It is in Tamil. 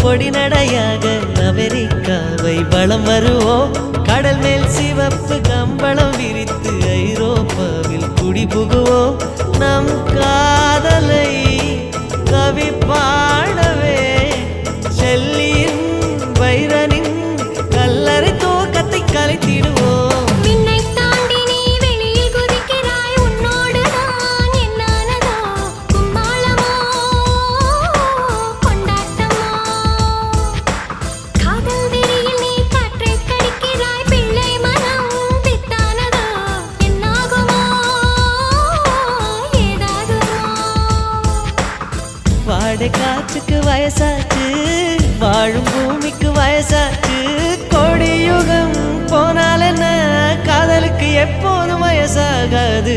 பொடி நடையாக அமெரிக்காவை வலம் வருவோம். கடல் மேல் சிவப்பு கம்பளம் விரித்து ஐரோப்பாவில் குடிபுகுவோம். நம் காதலை கவி பாடவே செல்லியின் வைரனின் கல்லறை தோக்கத்தை கலைத்திடுவோம். வாடை காற்றுக்கு வயசாச்சு, வாழும் பூமிக்கு வயசாச்சு. கோடி யுகம் போனால் என்ன, காதலுக்கு எப்போதும் வயசாகாது.